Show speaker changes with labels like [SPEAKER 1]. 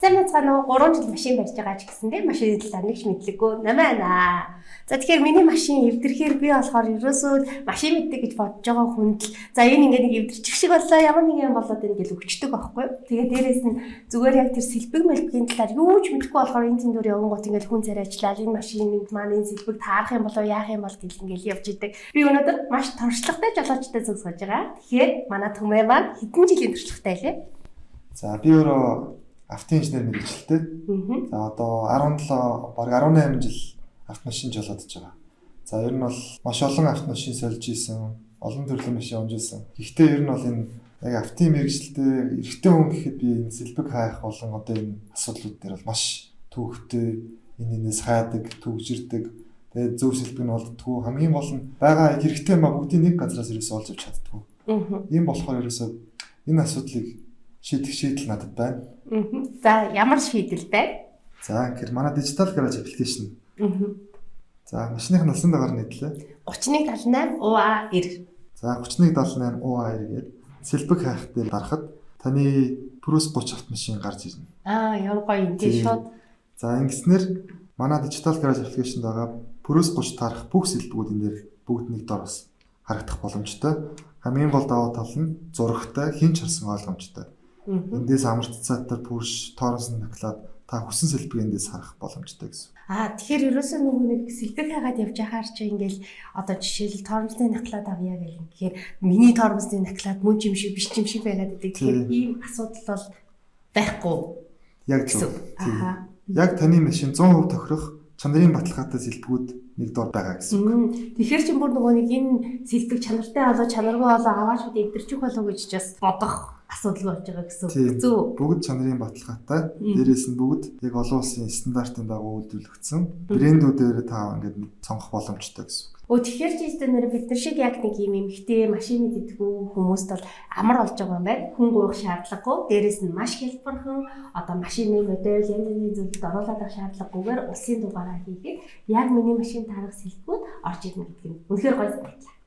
[SPEAKER 1] Сайн цаана уу 3 жил машин барьж байгаа ч гэсэндээ машины талаар нэг ч мэдлэггүй намаа. За тэгэхээр миний машин эвдэрхээр би болохоор ерөөсөө машин мэддэг гэж бодож байгаа хүнд л за энэ ингээд нэг эвдэрчих шиг боллоо ямар нэг юм болоод байна гэж өчтдөг байхгүй. Тэгээд дээрээс нь зүгээр яг тэр сэлбэг мэлбгийн талаар юу ч мэдэхгүй болохоор энэ тэн дүр явгонгууд ингээд хүн царайчлаа энэ машиныг маань энэ сэлбэг таарах юм болоо яах юм бол гэл ингээд явж идэг. Би өнөөдөр маш туршлагатай жолоочтой зүг сууж байгаа. Тэгэхээр манай түмээ маань хэдэн жилийн туршлагатай лээ?
[SPEAKER 2] За би өөрөө автоинженер мэргэжилтэй. За одоо 17 баг 18 жил автомашин жолоодож байгаа. За ер нь бол маш олон автомашин сольж исэн, олон төрлийн машин унж исэн. Гэхдээ ер нь бол энэ яг автын мэргэжилтэй эрэгтэй хүн гэхэд би энэ сэлбэг хайх болон одоо энэ асуудлууд дээр бол маш төвөгтэй, энэс хайдаг, төгжирдэг. Тэгээд зөв сэлбэг нь болдгоо хамгийн гол нь байгаа хэрэгтэй юм а бүгдийг нэг газраас ерөөсөө олж авч чаддгүй. Ийм болохоор ерөөсөө энэ асуудлыг шийдэх шийдэл надад байна.
[SPEAKER 1] За ямар шийдэл байна?
[SPEAKER 2] За ингээд манай дижитал гараж аппликейшн. За машиных насан дагаар нийтлээ
[SPEAKER 1] 3178 UA9.
[SPEAKER 2] За 3178 UA9 гээд сэлбэг хайх дээр дарахад таны Purus 30 автомашин гарч ирнэ.
[SPEAKER 1] Ямар гоё юм тий шууд.
[SPEAKER 2] За ингэснээр манай дижитал гараж аппликейшнд байгаа Purus 30 таарах бүх сэлбэгүүд энэ дээр бүгд нэг дор бас харагдах боломжтой. Хамгийн гол даваа тал нь зурагтай хинч харсан ойлгомжтой. Эндээс амортизатор, пүш, торсон наклаад та хүссэн сэлбэг эндээс харах боломжтой гэсэн.
[SPEAKER 1] Тэгэхээр ерөөсөө нөгөө нэг сэлбэг хайгаад явж байхаар чи ингээл одоо жишээл тормозны наклаад авъя гэх юм. Тэгэхээр миний тормозны наклаад мөн юм шиг биш юм шиг байгаад байдаг. Тэгэхээр ийм асуудал бол байхгүй.
[SPEAKER 2] Яг зөв. Яг таны машин 100% тохирох чанарын баталгаатай сэлбэгүүд нэг дор байгаа гэсэн үг.
[SPEAKER 1] Тэгэхээр чи бүр нөгөө нэг энэ сэлбэг чанартай болоо чанаргүй болоо аваад шууд эвдэрчих болов гэж бас бодох асуудал болж байгаа гэсэн үг.
[SPEAKER 2] Зөв. Бүгд чанарын баталгаатай. Дээрээс нь бүгд яг олон улсын стандартын дагуу үйлдвэрлэгдсэн. Брэндүүдээр та ингээд сонгох боломжтой гэсэн үг.
[SPEAKER 1] Тэгэхээр чи нэр бид нар шиг яг нэг юм эмхтэй машин мэддэггүй хүмүүст бол амар болж байгаа юм байна. Хүн гуйх шаардлагагүй. Дээрээс нь маш хялбархан одоо машины модель янз бүрийн зүйлд оруулаад авах шаардлагагүйгээр улсын дугаараа хийгээд яг миний машин тарах сэлбэгүүд орж ирнэ гэдэг нь үнэхээр гоё санагдлаа.